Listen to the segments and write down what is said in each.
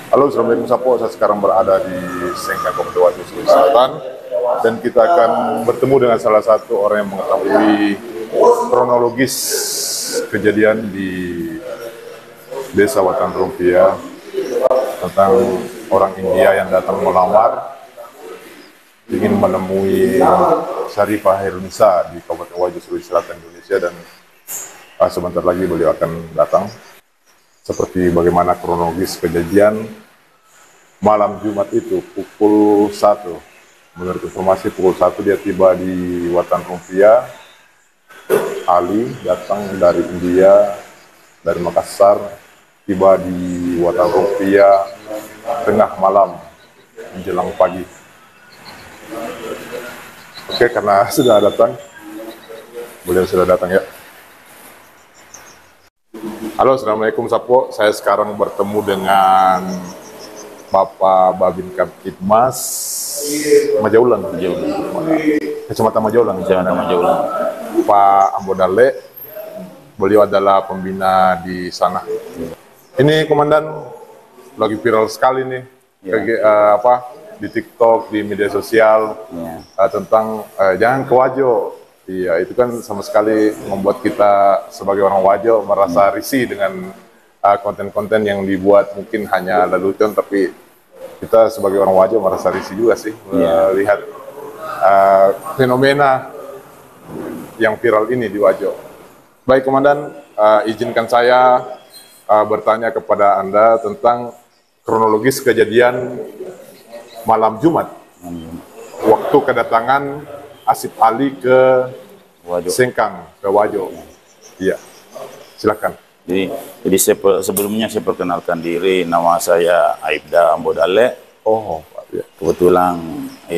Halo, Assalamualaikum Sapo. Saya sekarang berada di Sengkang, Kabupaten Wajo, Sulawesi Selatan, dan kita akan bertemu dengan salah satu orang yang mengetahui kronologis kejadian di Desa Watan Rumpia tentang orang India yang datang melamar ingin menemui Syarifah Hairunisa di Kabupaten Wajo, Sulawesi Selatan, Indonesia, dan sebentar lagi beliau akan datang. Seperti bagaimana kronologis kejadian malam Jumat itu pukul 1. Menurut informasi pukul 1 dia tiba di Watan Rumpia. Ali datang dari India, dari Makassar, tiba di Watan Rumpia tengah malam menjelang pagi. Oke, karena sudah datang, beliau sudah datang ya. Halo, Assalamualaikum Sapo. Saya sekarang bertemu dengan Bapak Babin Kaptipmas Majaulang, Kecamatan Majaulang, Pak Ambodale. Beliau adalah pembina di sana. Ini komandan lagi viral sekali nih, di TikTok, di media sosial, tentang jangan ke Wajo. Iya, itu kan sama sekali membuat kita sebagai orang Wajo merasa risih dengan konten-konten yang dibuat, mungkin hanya lelucon, tapi kita sebagai orang Wajo merasa risih juga sih melihat fenomena yang viral ini di Wajo. Baik, Komandan, izinkan saya bertanya kepada Anda tentang kronologis kejadian malam Jumat, waktu kedatangan Asif Ali ke Sengkang, ke Wajo. Iya, silakan. Jadi sebelumnya saya perkenalkan diri, nama saya Aibda Ambodale. Oh, ya. Kebetulan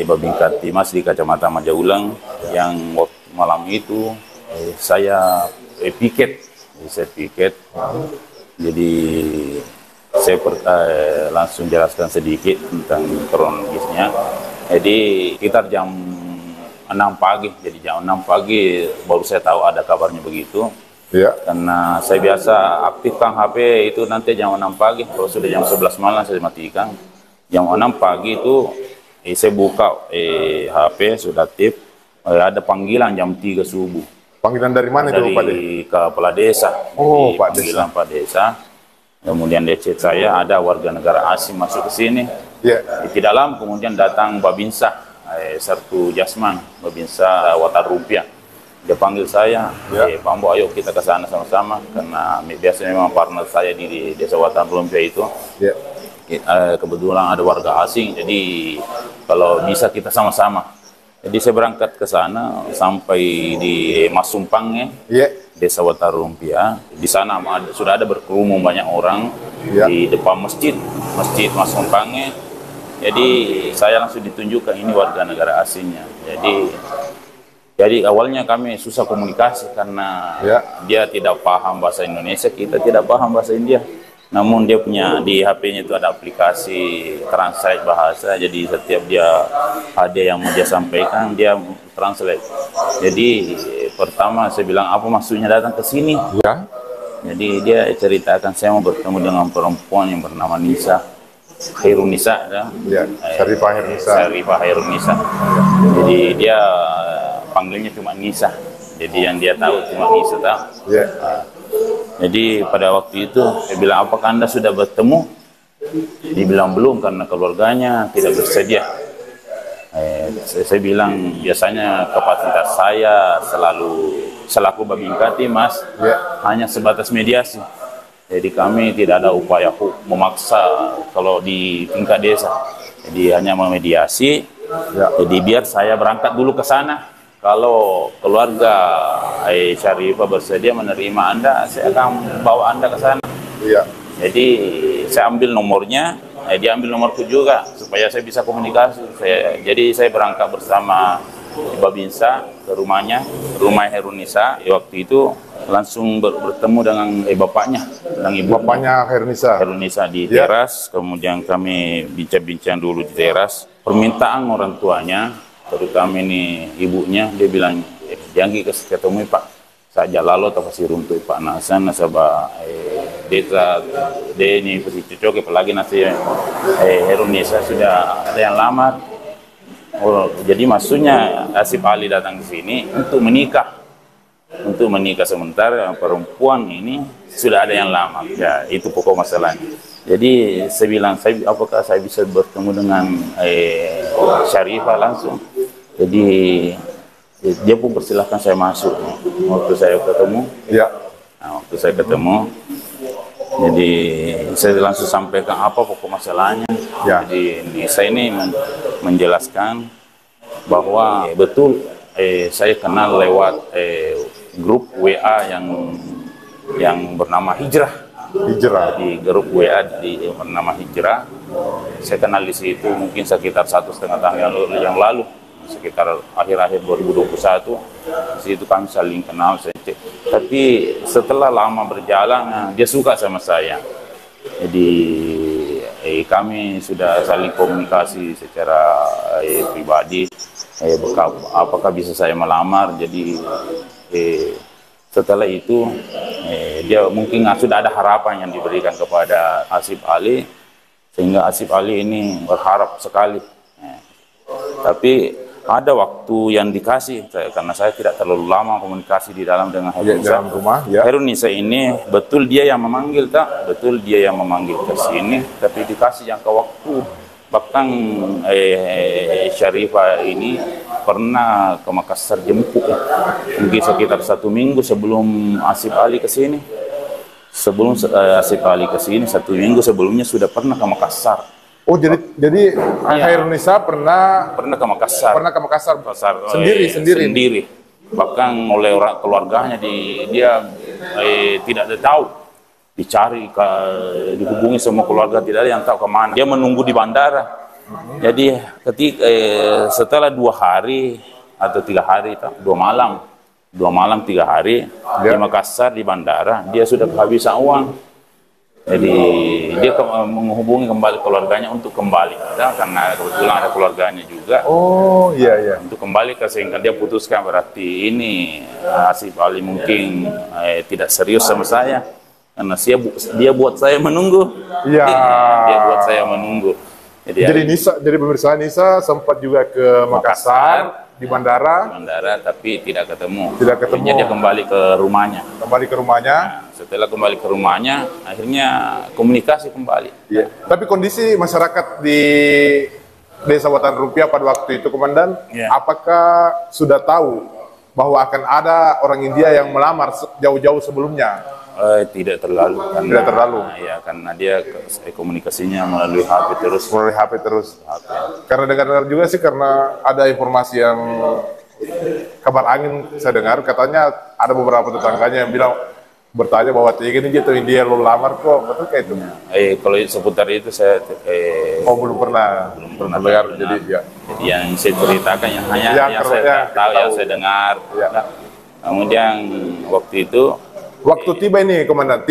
Babin Kaptipmas di Kecamatan Majaulang, yang waktu malam itu saya piket. Jadi saya langsung jelaskan sedikit tentang kronologisnya. Jadi sekitar jam 6 pagi, jadi jam 6 pagi baru saya tahu ada kabarnya begitu. Ya. Karena saya biasa aktifkan HP itu nanti jam 6 pagi, kalau sudah jam 11 malam saya matikan. Jam 6 pagi itu saya buka HP, sudah aktif, ada panggilan jam 3 subuh. Panggilan dari mana itu, Pak? Dari kepala desa. Oh, Pak panggilan Desa. Pak Desa. Kemudian dia chat saya, ada warga negara asing masuk ke sini. Ya. Tidak lama kemudian datang Babinsa, Sartu Jasman, Babinsa Watan Rumpia. Dia panggil saya, Pak Ambo, ayo kita ke sana sama-sama, karena biasanya memang partner saya di Desa Watan Rumpia itu. Ya. Kebetulan ada warga asing, jadi kalau bisa kita sama-sama. Jadi saya berangkat ke sana sampai di Masumpangnya, Desa Watan Rumpia. Di sana sudah ada berkerumun banyak orang di depan masjid Masumpangnya. Jadi saya langsung ditunjukkan ini warga negara asingnya. Jadi awalnya kami susah komunikasi karena dia tidak paham bahasa Indonesia, kita tidak paham bahasa India. Namun dia punya di HP-nya itu ada aplikasi translate bahasa, jadi setiap dia ada yang mau dia sampaikan, dia translate. Jadi pertama saya bilang, apa maksudnya datang ke sini? Ya. Jadi dia ceritakan, saya mau bertemu dengan perempuan yang bernama Nisa Hairunisa, Syarifah Hairunisa. Jadi dia panggilnya cuma Nisa. Jadi yang dia tahu cuma Nisa tahu. Jadi pada waktu itu saya bilang, apakah Anda sudah bertemu? Dibilang belum karena keluarganya tidak bersedia. Saya bilang biasanya kapasitas saya selaku Babin Kaptipmas hanya sebatas mediasi. Jadi kami tidak ada upaya memaksa kalau di tingkat desa. Jadi hanya memediasi. Jadi biar saya berangkat dulu ke sana. Kalau keluarga Syarifah bersedia menerima Anda, saya akan bawa Anda ke sana. Jadi saya ambil nomornya, dia ambil nomorku juga supaya saya bisa komunikasi. Jadi saya berangkat bersama Babinsa ke rumah Hairunisa. Waktu itu langsung bertemu dengan bapaknya, dengan ibu. Bapaknya Hairunisa di teras. Kemudian kami bincang-bincang dulu di teras. Permintaan orang tuanya, terutama ini ibunya, dia bilang, jangan ketemu Pak. Saja lalu atau kasih runtuk Pak Nasan nasabah desa Deni Cocok, apalagi nanti Herunisa sudah ada yang lamar. Oh, jadi maksudnya Asif Ali datang ke sini untuk menikah. Untuk menikah, sementara perempuan ini sudah ada yang lamar. Ya, itu pokok masalahnya. Jadi saya bilang, apakah saya bisa bertemu dengan Syarifah langsung? Jadi dia pun persilahkan saya masuk. Waktu saya ketemu, waktu saya ketemu, jadi saya langsung sampaikan apa pokok masalahnya. Jadi saya ini menjelaskan bahwa betul saya kenal lewat grup WA yang bernama Hijrah. Di grup WA bernama Hijrah. Saya kenal di situ mungkin sekitar 1,5 tahun yang lalu, sekitar akhir-akhir 2021. Di situ kami saling kenal, saya cek. Tapi setelah lama berjalan, dia suka sama saya. Jadi kami sudah saling komunikasi secara pribadi. Apakah bisa saya melamar? Jadi setelah itu dia mungkin sudah ada harapan yang diberikan kepada Asif Ali, sehingga Asif Ali ini berharap sekali. Tapi ada waktu yang dikasih karena saya tidak terlalu lama komunikasi di dalam dengan Herunisa. Herunisa ini betul dia yang memanggil, betul dia yang memanggil ke sini, tapi dikasih jangka waktu. Bahkan Syarifah ini pernah ke Makassar jemput, mungkin sekitar 1 minggu sebelum Asif Ali ke sini. Sebelum Asif Ali ke sini, 1 minggu sebelumnya sudah pernah ke Makassar. Oh, jadi Herunisa pernah ke Makassar. Pernah ke Makassar sendiri. Bahkan oleh orang keluarganya dia tidak tahu. Dicari, dihubungi semua keluarga, tidak ada yang tahu kemana. Dia menunggu di bandara. Jadi ketika setelah 2 hari atau 3 hari, 2 malam 3 hari di Makassar di bandara, dia sudah kehabisan uang. Jadi dia menghubungi kembali keluarganya untuk kembali, karena kebetulan ada keluarganya juga. Oh iya. Untuk kembali ke, sehingga dia putuskan berarti ini Asif Ali mungkin tidak serius sama saya. Karena dia buat saya menunggu. Iya. Dia buat saya menunggu. Jadi pemirsa, Nisa sempat juga ke Makassar di bandara. Tapi tidak ketemu. Akhirnya dia kembali ke rumahnya. Nah, setelah kembali ke rumahnya, akhirnya komunikasi kembali. Iya. Tapi kondisi masyarakat di Desa Watan Rupiah pada waktu itu, Komandan, apakah sudah tahu bahwa akan ada orang India yang melamar jauh-jauh sebelumnya? Tidak terlalu. Ya, karena dia komunikasinya melalui HP terus. Karena dengar juga sih, karena ada informasi yang kabar angin saya dengar, katanya ada beberapa tetangganya yang bilang, bertanya bahwa ini gitu India lo lamar kok, betul kayak itu? Kalau seputar itu saya belum pernah dengar. Jadi yang saya ceritakan yang saya tahu, yang saya dengar. Kemudian waktu tiba ini, Komandan,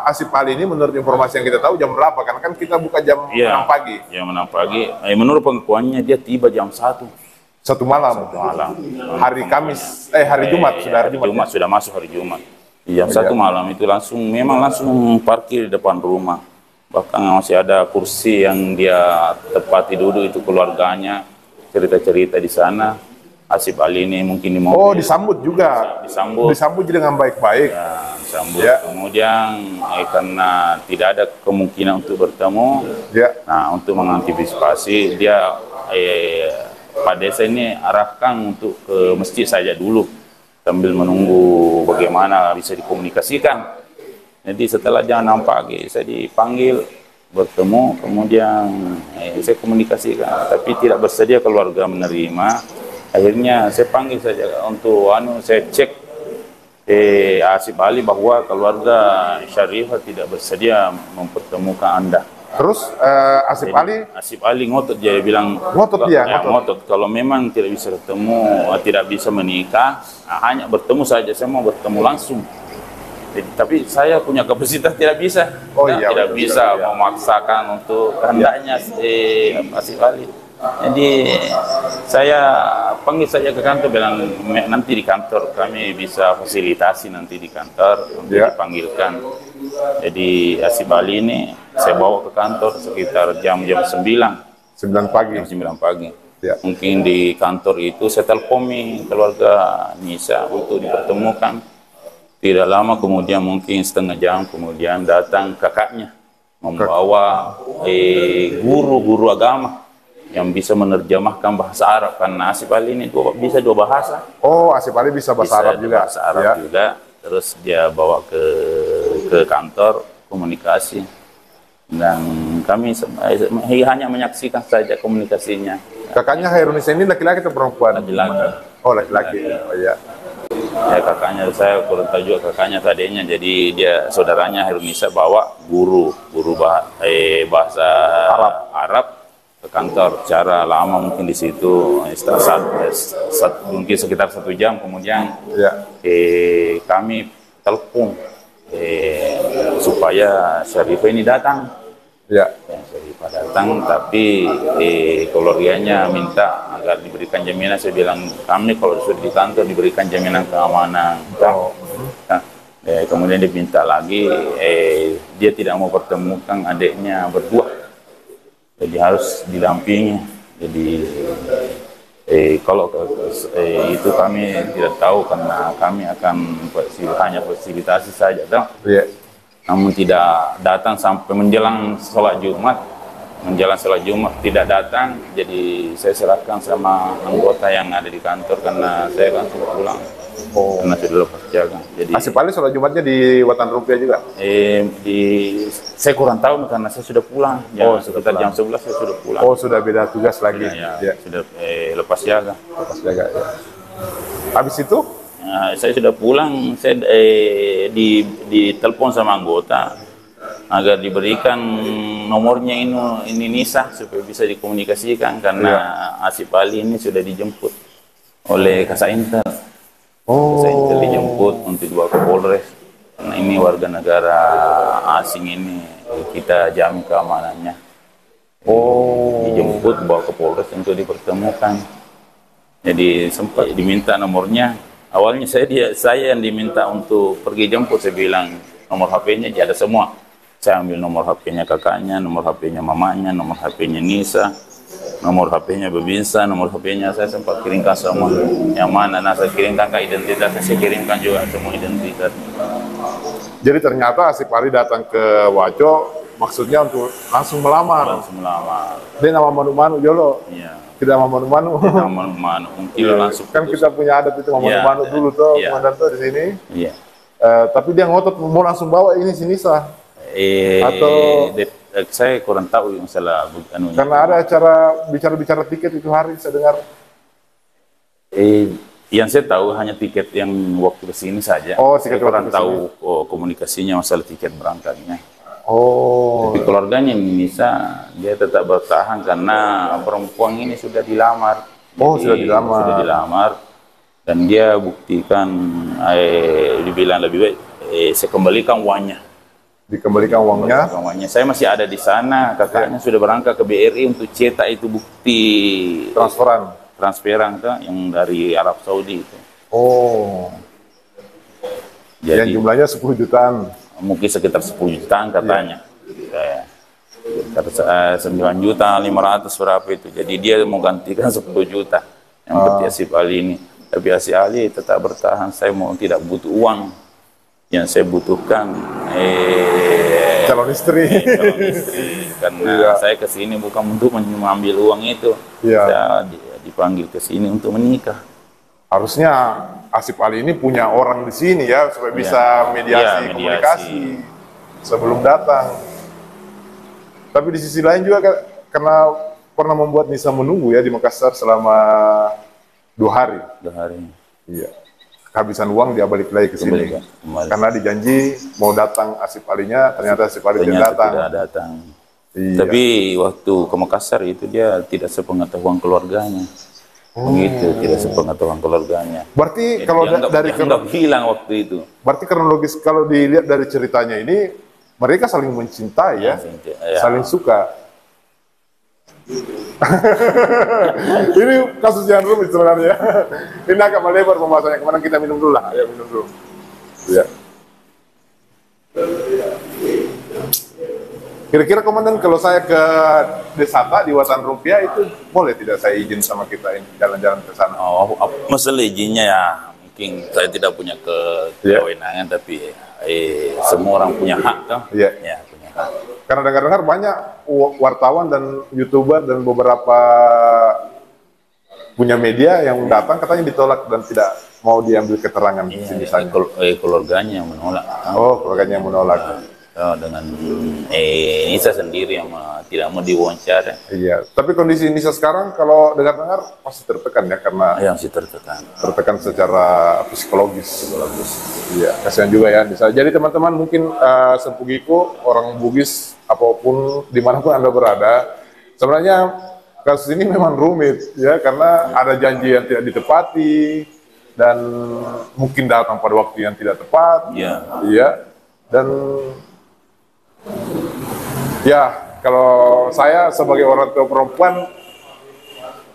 Asif Ali ini menurut informasi yang kita tahu jam berapa? Karena kan kita buka jam 6 pagi. Jam 6 pagi. Menurut pengakuannya dia tiba jam 1. 1 malam. Hari Kamis, hari Jumat, sudah masuk hari Jumat. Jam 1 malam itu langsung parkir di depan rumah. Bahkan masih ada kursi yang dia tempati duduk, itu keluarganya cerita-cerita di sana. Asif Ali ini mungkin di mobil. Oh, disambut juga. Disambut dengan baik-baik. Disambut. Kemudian karena tidak ada kemungkinan untuk bertemu, nah untuk mengantisipasi dia Pak Desa ini arahkan untuk ke masjid saja dulu, sambil menunggu bagaimana bisa dikomunikasikan. Jadi setelah jam 6 pagi saya dipanggil bertemu, kemudian saya komunikasikan, tapi tidak bersedia keluarga menerima. Akhirnya saya panggil saja untuk saya cek Asif Ali bahwa keluarga Syarifah tidak bersedia mempertemukan Anda. Terus Asif Ali ngotot, dia bilang ngotot. Kalau memang tidak bisa ketemu, tidak bisa menikah, hanya bertemu saja, saya mau bertemu langsung. Tapi saya punya kapasitas tidak bisa. Tidak bisa memaksakan untuk kehendaknya Asif Ali. Jadi saya panggil saja ke kantor, bilang nanti di kantor kami bisa fasilitasi, nanti di kantor untuk dipanggilkan. Jadi Asip Ali ini saya bawa ke kantor sekitar jam-jam 9 pagi. jam 9 pagi. Ya. Mungkin di kantor itu saya telponi keluarga Nisa untuk dipertemukan. Tidak lama kemudian, mungkin setengah jam kemudian datang kakaknya membawa guru-guru agama yang bisa menerjemahkan bahasa Arab, karena Asip Ali ini bisa dua bahasa. Oh, Asip Ali bisa bahasa Arab juga. Bahasa Arab ya. juga. Terus dia bawa ke kantor komunikasi, dan kami hanya menyaksikan saja komunikasinya. Kakaknya Hairunisa ini laki-laki atau perempuan? Laki-laki. Oh, laki-laki. Oh iya. Ya, kakaknya saya kurang tahu juga kakaknya tadinya. Jadi dia saudaranya Hairunisa bawa guru bahasa Arab ke kantor. Cara lama mungkin di situ mungkin sekitar 1 jam kemudian Ya. kami telepon supaya Syarifah ini datang. Ya. Syarifah datang, tapi keluarganya minta agar diberikan jaminan. Saya bilang, kami kalau sudah di kantor diberikan jaminan keamanan. Nah, kemudian dia minta lagi, dia tidak mau pertemukan adiknya berdua, jadi harus didampingi. Jadi kalau itu kami tidak tahu, karena kami akan hanya fasilitasi saja, Ya. namun tidak datang sampai menjelang sholat Jumat. Menjelang sholat Jumat tidak datang, jadi saya serahkan sama anggota yang ada di kantor, karena saya kan sudah pulang. Karena sudah lepas jaga. Jadi Asip Ali sholat Jumatnya di Watan Rupiah juga? Saya kurang tahu karena saya sudah pulang. Sekitar jam 11 saya sudah pulang. Oh, sudah beda tugas lagi. Ya. Sudah lepas jaga. Lepas jaga, ya. Habis itu? Saya sudah pulang, saya ditelepon sama anggota agar diberikan nomornya ini Nisa supaya bisa dikomunikasikan, karena Asip Ali ini sudah dijemput oleh Kasaintel. Kasaintel dijemput untuk dibawa ke Polres, karena ini warga negara asing ini, kita jamin keamanannya. Dijemput bawa ke Polres untuk dipertemukan. Jadi sempat diminta nomornya. Awalnya saya yang diminta untuk pergi jemput. Saya bilang nomor HP-nya ada semua. Saya ambil nomor HP-nya kakaknya, nomor HP-nya mamanya, nomor HP-nya Nisa, nomor HP-nya Bebinsa, nomor HP-nya saya sempat kirimkan semua. Yang mana saya kirimkan ke identitas, saya kirimkan juga semua identitas. Jadi ternyata Asip Ali datang ke Wajo maksudnya untuk langsung melamar. Langsung melamar. Dia nama manu-manu Jolo. Iya. Tidak mau manu-manu. Manu-manu. Mungkin langsung. Kan kita punya adat itu manu-manu dulu tuh, komandan tuh di sini. Iya. Tapi dia ngotot mau langsung bawa ini si Nisa. Atau saya kurang tahu masalah anunya. Karena ada acara bicara-bicara tiket itu hari saya dengar. Yang saya tahu hanya tiket yang waktu ke sini saja. Tiket saya kurang tahu komunikasinya masalah tiket berangkatnya. Tapi keluarganya Nisa, dia tetap bertahan karena perempuan ini sudah dilamar. Sudah dilamar. Sudah dilamar. Dan dia buktikan, dibilang lebih baik, saya kembalikan uangnya. Dikembalikan uangnya? Saya masih ada di sana, kakaknya sudah berangkat ke BRI untuk cetak itu bukti transferan tuh, yang dari Arab Saudi itu. Jadi, yang jumlahnya 10 jutaan. Mungkin sekitar 10 jutaan katanya. 9.500.000 berapa itu. Jadi dia mau gantikan 10 juta yang berarti Asip Ali ini. Tapi Asip Ali tetap bertahan, saya tidak butuh uang. Yang saya butuhkan calon istri. Karena saya ke sini bukan untuk mengambil uang itu. Saya dipanggil ke sini untuk menikah. Harusnya Asip Ali ini punya orang di sini ya supaya bisa mediasi komunikasi sebelum datang. Tapi di sisi lain juga karena pernah membuat Nisa menunggu ya di Makassar selama 2 hari. 2 hari. Iya. Kehabisan uang dia balik lagi ke sini. Karena dijanji mau datang Asip Alinya, ternyata Asip Ali tidak datang. Iya. Tapi waktu ke Makassar itu dia tidak sepengetahuan keluarganya. Begitu, tidak sepengetahuan keluarganya. Berarti kalau dari hilang waktu itu. Berarti kronologis kalau dilihat dari ceritanya ini mereka saling mencintai ya. Saling suka. Ini kasus yang rumit sebenarnya. Ini agak melebar pembahasannya. Kemarin kita minum dulu lah. Ayo minum dulu. Ya. Kira-kira komandan kalau saya ke Desata di Watan Rupiah itu boleh tidak saya izin sama kita ini jalan-jalan ke sana? Oh, masalah izinnya ya mungkin saya tidak punya kewenangan, tapi semua orang punya hak kan? Iya. Ya, punya hak. Karena dengar-dengar banyak wartawan dan YouTuber dan beberapa punya media yang datang katanya ditolak dan tidak mau diambil keterangan di sini saja. Keluarganya yang menolak. Oh, keluarganya yang menolak. Dengan Nisa sendiri yang tidak mau diwawancara. Iya, tapi kondisi Nisa sekarang kalau dengar-dengar masih tertekan ya karena Yang sih tertekan secara psikologis. Iya, kasihan juga ya Nisa. Jadi teman-teman mungkin Sempugiku, orang Bugis apapun dimanapun Anda berada, sebenarnya kasus ini memang rumit ya karena ada janji yang tidak ditepati dan mungkin datang pada waktu yang tidak tepat. Iya. Dan ya, kalau saya sebagai orang tua perempuan,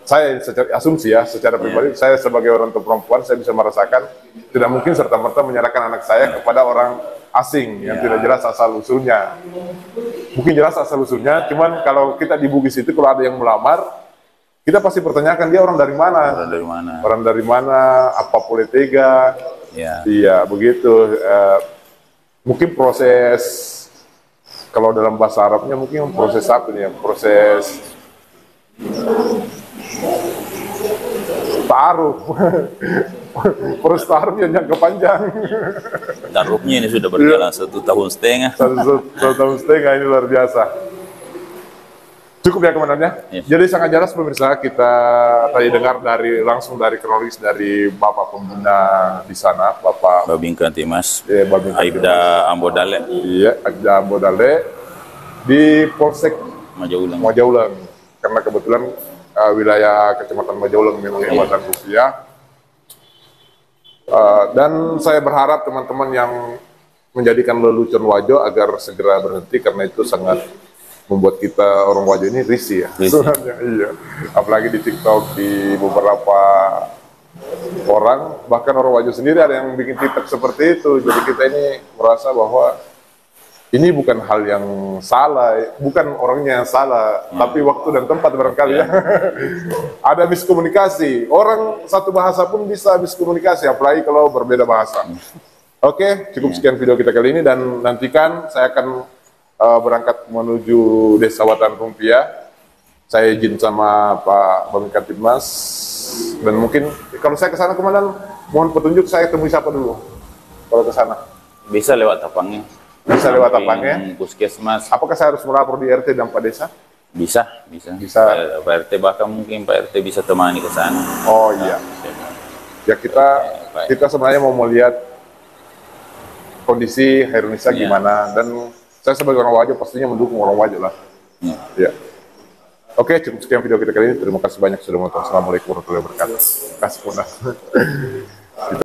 saya secara asumsi ya, secara pribadi, saya sebagai orang tua perempuan, saya bisa merasakan tidak mungkin serta-merta menyerahkan anak saya kepada orang asing yang tidak jelas asal-usulnya. Mungkin jelas asal-usulnya, cuman kalau kita di Bugis itu, kalau ada yang melamar, kita pasti pertanyakan dia orang dari mana? Orang dari mana? Apa boleh tega? Iya, begitu. Mungkin proses, kalau dalam bahasa Arabnya mungkin proses apa nih ya, proses taruh. Proses taruh yang jangka panjang. Taruhnya ini sudah berjalan 1,5 tahun. 1 tahun setengah, ini luar biasa. Cukup ya komandannya. Jadi sangat jelas pemirsa, kita tadi dengar langsung dari kronologis dari Bapak Pembina di sana, Bapak Babinka Timas, Aibda Ambodale. Iya, Aibda Ambodale di Polsek Majaulang. Karena kebetulan wilayah Kecamatan Majaulang memang Watan Rupiah. Dan saya berharap teman-teman yang menjadikan lelucon Wajo agar segera berhenti karena itu sangat membuat kita orang Wajo ini risih ya. Iya. Apalagi di TikTok, di beberapa orang, bahkan orang Wajo sendiri ada yang bikin TikTok seperti itu. Jadi kita ini merasa bahwa ini bukan hal yang salah, bukan orangnya yang salah, tapi waktu dan tempat barangkali ya. Ada miskomunikasi. Orang satu bahasa pun bisa miskomunikasi, apalagi kalau berbeda bahasa. Oke, cukup sekian video kita kali ini dan nantikan saya akan berangkat menuju Desa Watan Rupiah. Saya izin sama Pak Babinka Timas dan mungkin kalau saya ke sana komandan, mohon petunjuk saya temui siapa dulu kalau ke sana. Bisa lewat tapangnya. Bisa lewat tapangnya. Puskesmas. Apakah saya harus melapor di RT dan Pak Desa? Bisa. Pak RT bahkan mungkin Pak RT bisa temani ke sana. Oh iya. Ya kita sebenarnya mau melihat kondisi Hairunisa gimana dan saya sebagai orang Wajo pastinya mendukung orang Wajo lah. Ya. Oke, cukup sekian video kita kali ini. Terima kasih banyak sudah menonton. Assalamualaikum warahmatullahi wabarakatuh. Terima kasih.